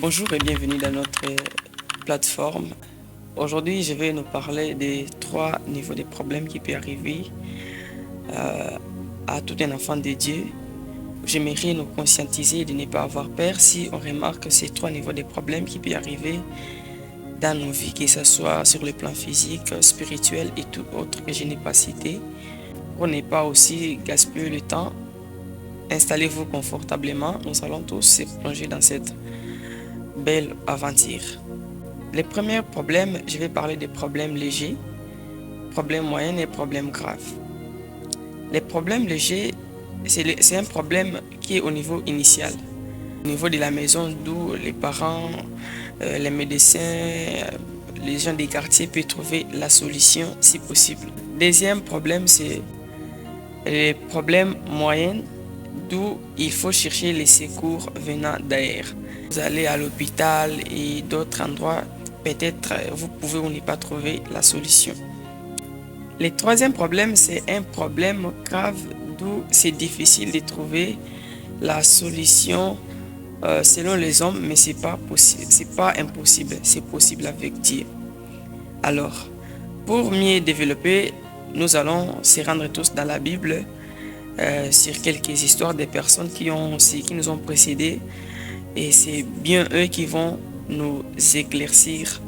Bonjour et bienvenue dans notre plateforme. Aujourd'hui, je vais nous parler des 3 niveaux de problèmes qui peuvent arriver à tout un enfant de Dieu. J'aimerais nous conscientiser de ne pas avoir peur si on remarque ces 3 niveaux de problèmes qui peuvent arriver dans nos vies, que ce soit sur le plan physique, spirituel et tout autre que je n'ai pas cité. Pour ne pas aussi gaspiller le temps, installez-vous confortablement. Nous allons tous se plonger dans cette belle aventure. Les premiers problèmes, je vais parler des problèmes légers, problèmes moyens et problèmes graves. Les problèmes légers, c'est un problème qui est au niveau initial, au niveau de la maison d'où les parents, les médecins, les gens des quartiers peuvent trouver la solution si possible. Deuxième problème, c'est les problèmes moyens d'où il faut chercher les secours venant d'ailleurs. Vous allez à l'hôpital et d'autres endroits, peut-être vous pouvez ou ne pas trouver la solution. Le troisième problème, c'est un problème grave d'où c'est difficile de trouver la solution selon les hommes, mais c'est pas possible, c'est pas impossible, c'est possible avec Dieu. Alors, pour mieux développer, nous allons se rendre tous dans la Bible sur quelques histoires des personnes qui nous ont précédés. Et c'est bien eux qui vont nous éclaircir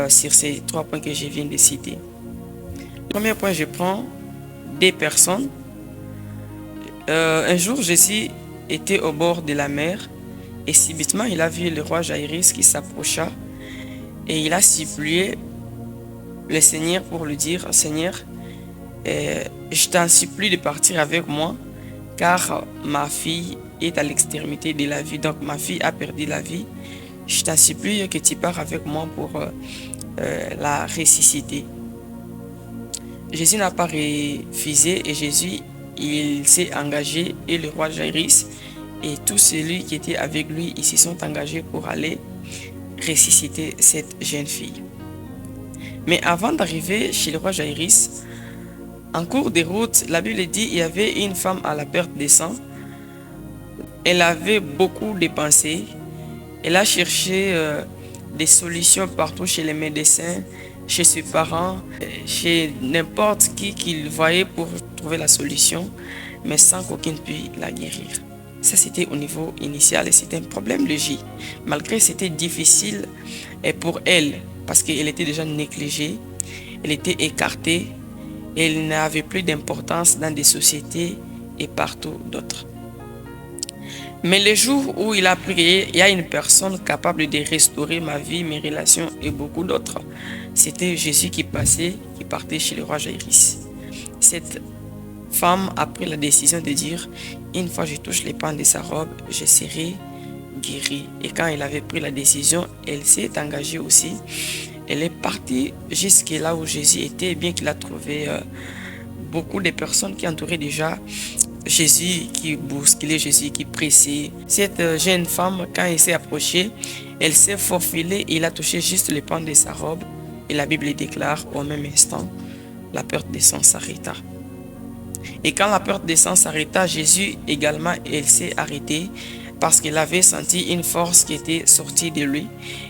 sur ces 3 points que je viens de citer. Le premier point, je prends des personnes. Un jour, Jésus était au bord de la mer et subitement, il a vu le roi Jaïrus qui s'approcha et il a supplié le Seigneur pour lui dire: Seigneur, je t'en supplie de partir avec moi car ma fille est à l'extrémité de la vie. Donc ma fille a perdu la vie. Je t'en supplie que tu pars avec moi pour la ressusciter. Jésus n'a pas refusé et Jésus, il s'est engagé et le roi Jaïrus et tous ceux qui étaient avec lui, ils se sont engagés pour aller ressusciter cette jeune fille. Mais avant d'arriver chez le roi Jaïrus, en cours de route, la Bible dit qu'il y avait une femme à la perte de sang. Elle avait beaucoup dépensé. Elle a cherché des solutions partout chez les médecins, chez ses parents, chez n'importe qui qu'il voyait pour trouver la solution, mais sans qu'aucun puisse la guérir. Ça, c'était au niveau initial et c'était un problème léger. Malgré que c'était difficile pour elle, parce qu'elle était déjà négligée, elle était écartée, elle n'avait plus d'importance dans des sociétés et partout d'autres. Mais le jour où il a prié, il y a une personne capable de restaurer ma vie, mes relations et beaucoup d'autres. C'était Jésus qui partait chez le roi Jaïrus. Cette femme a pris la décision de dire: une fois je touche les pans de sa robe, je serai guérie. Et quand elle avait pris la décision, elle s'est engagée aussi. Elle est partie jusque là où Jésus était, bien qu'il a trouvé beaucoup de personnes qui entouraient déjà Jésus, qui bousculait Jésus, qui pressait. Cette jeune femme, quand elle s'est approchée, elle s'est faufilée et il a touché juste le pan de sa robe. Et la Bible déclare au même instant, la perte de sang s'arrêta. Et quand la perte de sang s'arrêta, Jésus également, elle s'est arrêtée parce qu'il avait senti une force qui était sortie de lui.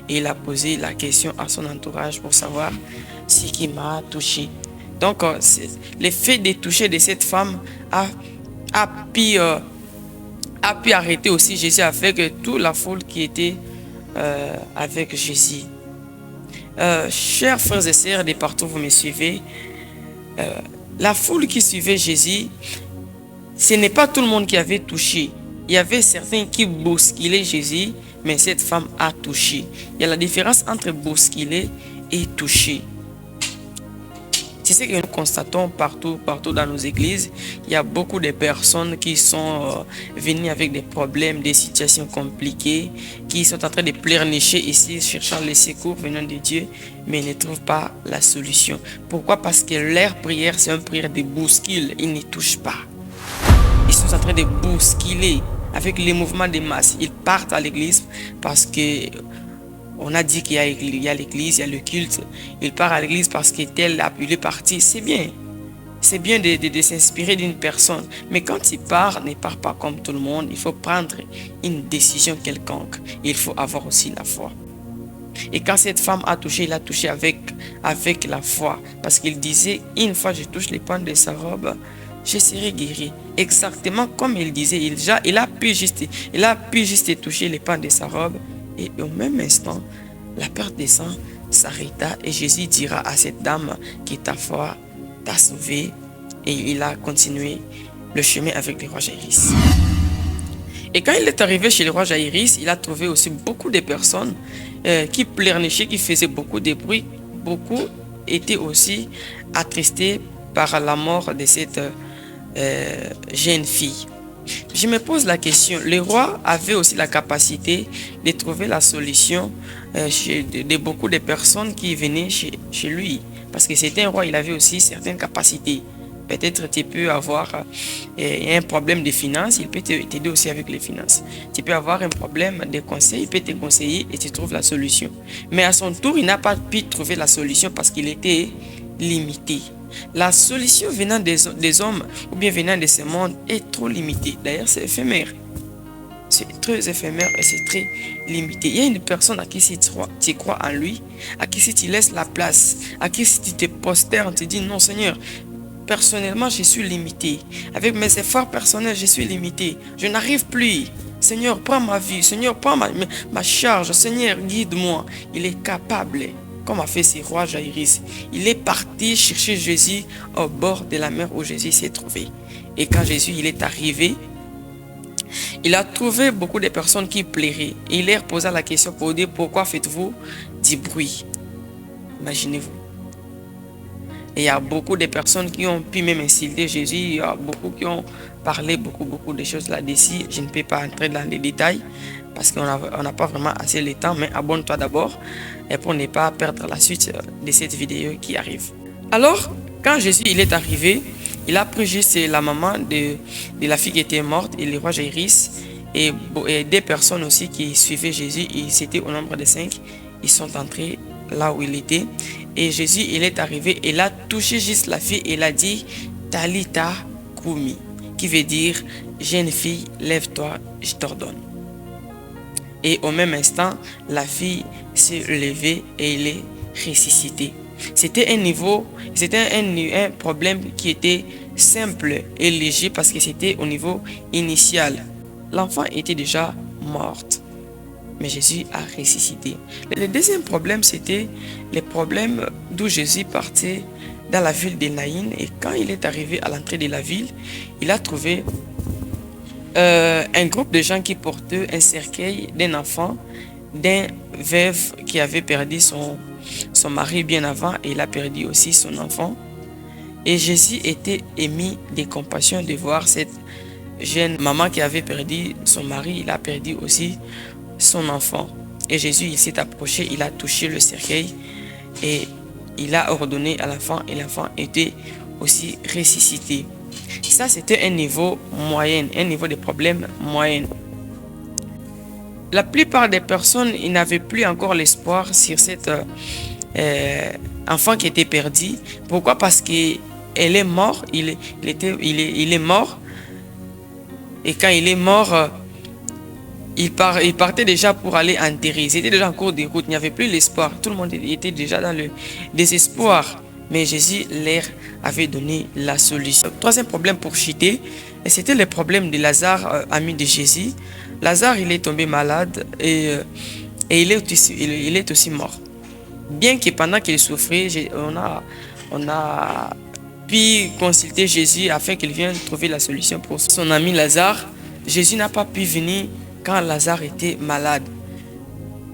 Et il a posé la question à son entourage pour savoir ce qui m'a touché. Donc, le fait de toucher de cette femme a pu arrêter aussi Jésus avec toute la foule qui était avec Jésus. Chers frères et sœurs de partout, vous me suivez. La foule qui suivait Jésus, ce n'est pas tout le monde qui avait touché. Il y avait certains qui bousculaient Jésus, mais cette femme a touché. Il y a la différence entre bousculer et toucher. C'est ce que nous constatons partout dans nos églises. Il y a beaucoup de personnes qui sont venues avec des problèmes, des situations compliquées, qui sont en train de pleurnicher ici, cherchant les secours venant de Dieu, mais ne trouvent pas la solution. Pourquoi? Parce que leur prière, c'est une prière de bouscule. Ils ne touchent pas. Ils sont en train de bousculer avec les mouvements de masse. Ils partent à l'église parce que on a dit qu'il y a l'église, il y a le culte. Ils partent à l'église parce que tel a pu le partir. C'est bien. c'est bien de s'inspirer d'une personne, mais quand tu pars, ne pars pas comme tout le monde. Il faut prendre une décision quelconque. Il faut avoir aussi la foi. Et quand cette femme a touché, il a touché avec la foi. Parce qu'il disait, une fois je touche les pans de sa robe, je serai guéri. Exactement comme il disait, il a pu juste toucher les pans de sa robe. Et au même instant, la perte de sang s'arrêta. Et Jésus dira à cette dame que ta foi t'a sauvé. Et il a continué le chemin avec le roi Jaïrus. Et quand il est arrivé chez le roi Jaïrus, il a trouvé aussi beaucoup de personnes qui pleurnichaient, qui faisaient beaucoup de bruit. Beaucoup étaient aussi attristés par la mort de cette jeune fille. Je me pose la question, le roi avait aussi la capacité de trouver la solution de beaucoup de personnes qui venaient chez lui. Parce que c'était un roi, il avait aussi certaines capacités. Peut-être tu peux avoir un problème de finances, il peut t'aider aussi avec les finances. Tu peux avoir un problème de conseil, il peut te conseiller et tu trouves la solution. Mais à son tour, il n'a pas pu trouver la solution parce qu'il était limité. La solution venant des hommes ou bien venant de ce monde est trop limitée. D'ailleurs, c'est éphémère. C'est très éphémère et c'est très limité. Il y a une personne à qui si tu crois en lui, à qui si tu laisses la place, à qui si tu te prosternes, tu dis non Seigneur, personnellement je suis limité. Avec mes efforts personnels, je suis limité. Je n'arrive plus. Seigneur, prends ma vie. Seigneur, prends ma charge. Seigneur, guide-moi. Il est capable. Comme a fait ce roi Jaïrus. Il est parti chercher Jésus au bord de la mer où Jésus s'est trouvé. Et quand Jésus il est arrivé, il a trouvé beaucoup de personnes qui pleuraient. Il leur posa la question pour dire pourquoi faites-vous du bruit? Imaginez-vous. Et il y a beaucoup de personnes qui ont pu même insulter Jésus. Il y a beaucoup qui ont parlé beaucoup de choses là-dessus. Je ne peux pas entrer dans les détails parce qu'on n'a pas vraiment assez le temps. Mais abonne-toi d'abord pour ne pas perdre la suite de cette vidéo qui arrive. Alors, quand Jésus il est arrivé, il a pris juste la maman de la fille qui était morte et le roi Jaïrus et des personnes aussi qui suivaient Jésus. C'était au nombre de 5. Ils sont entrés là où il était. Et Jésus, il est arrivé, il a touché juste la fille et il a dit Talita Kumi, qui veut dire jeune fille, lève-toi, je t'ordonne. Et au même instant, la fille s'est levée et il est ressuscité. C'était un problème qui était simple et léger parce que c'était au niveau initial. L'enfant était déjà morte. Mais Jésus a ressuscité. Le deuxième problème, c'était le problème d'où Jésus partait dans la ville de Naïn. Et quand il est arrivé à l'entrée de la ville, il a trouvé un groupe de gens qui portaient un cercueil d'un enfant, d'un veuve qui avait perdu son mari bien avant. Et il a perdu aussi son enfant. Et Jésus était ému de compassion de voir cette jeune maman qui avait perdu son mari. Il a perdu aussi son enfant. Et Jésus, il s'est approché, il a touché le cercueil et il a ordonné à l'enfant et l'enfant était aussi ressuscité. Ça, c'était un niveau moyen, un niveau de problème moyen. La plupart des personnes, ils n'avaient plus encore l'espoir sur cet enfant qui était perdu. Pourquoi? Parce qu'il est mort, il est mort. Et quand il est mort, il partait déjà pour aller enterrer. C'était déjà en cours de route. Il n'y avait plus l'espoir. Tout le monde était déjà dans le désespoir. Mais Jésus leur avait donné la solution. Troisième problème pour chuter, c'était le problème de Lazare, ami de Jésus. Lazare, il est tombé malade et il est aussi mort. Bien que pendant qu'il souffrait, on a pu consulter Jésus afin qu'il vienne trouver la solution pour son ami Lazare. Jésus n'a pas pu venir quand Lazare était malade.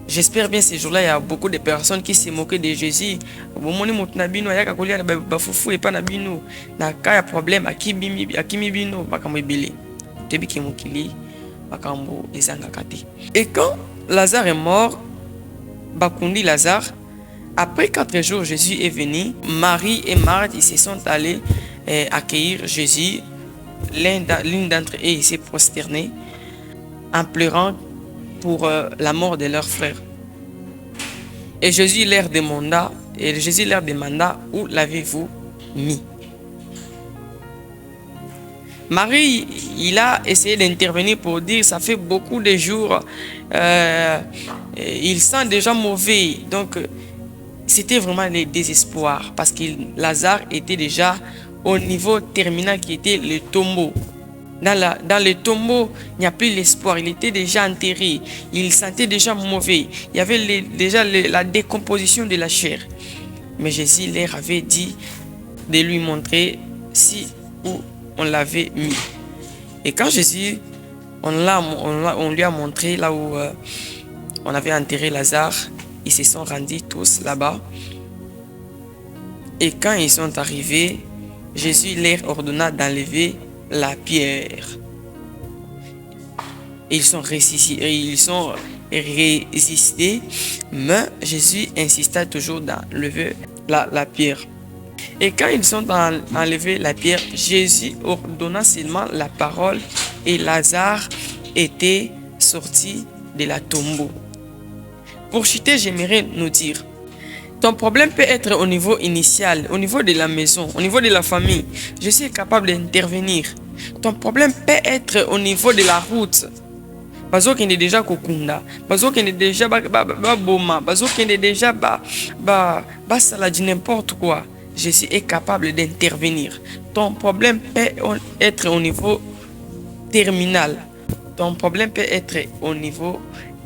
J'espère bien ces jours-là, il y a beaucoup de personnes qui se moquaient de Jésus. Et quand Lazare est mort, Bakundi Lazare, après 4 jours, Jésus est venu. Marie et Marthe, ils se sont allés accueillir Jésus. L'une d'entre eux, il s'est prosterné en pleurant pour la mort de leur frère. Et Jésus leur demanda, où l'avez-vous mis? Marie, il a essayé d'intervenir pour dire, ça fait beaucoup de jours, il sent déjà mauvais. Donc, c'était vraiment le désespoir parce que Lazare était déjà au niveau terminal qui était le tombeau. Dans le tombeau, il n'y a plus l'espoir. Il était déjà enterré. Il sentait déjà mauvais. Il y avait déjà la décomposition de la chair. Mais Jésus leur avait dit de lui montrer si où on l'avait mis. Et quand Jésus, on lui a montré là où on avait enterré Lazare, ils se sont rendus tous là-bas. Et quand ils sont arrivés, Jésus leur ordonna d'enlever la pierre. Ils sont résistés, mais Jésus insista toujours d'enlever la pierre. Et quand ils ont enlevé la pierre, Jésus ordonna seulement la parole et Lazare était sorti de la tombeau. Pour chuter, j'aimerais nous dire, ton problème peut être au niveau initial, au niveau de la maison, au niveau de la famille. Je suis capable d'intervenir. Ton problème peut être au niveau de la route. Bazo qui est déjà kokunda, bazo qui est déjà boma, bazo qui est déjà saladi n'importe quoi. Je suis capable d'intervenir. Ton problème peut être au niveau terminal. Ton problème peut être au niveau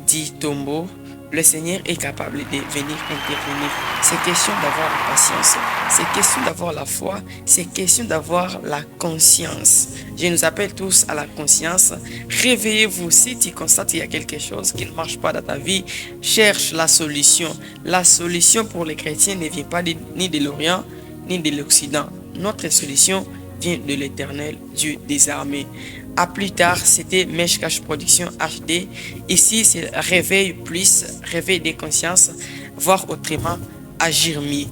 du tombeau. Le Seigneur est capable de venir intervenir. C'est question d'avoir la patience. C'est question d'avoir la foi. C'est question d'avoir la conscience. Je nous appelle tous à la conscience. Réveillez-vous. Si tu constates qu'il y a quelque chose qui ne marche pas dans ta vie, cherche la solution. La solution pour les chrétiens ne vient pas ni de l'Orient, ni de l'Occident. Notre solution vient de l'Éternel, Dieu des armées. À plus tard, c'était Mèche Cache Production HD. Ici, c'est Réveil Plus, Réveil des consciences, voir autrement, agir mieux.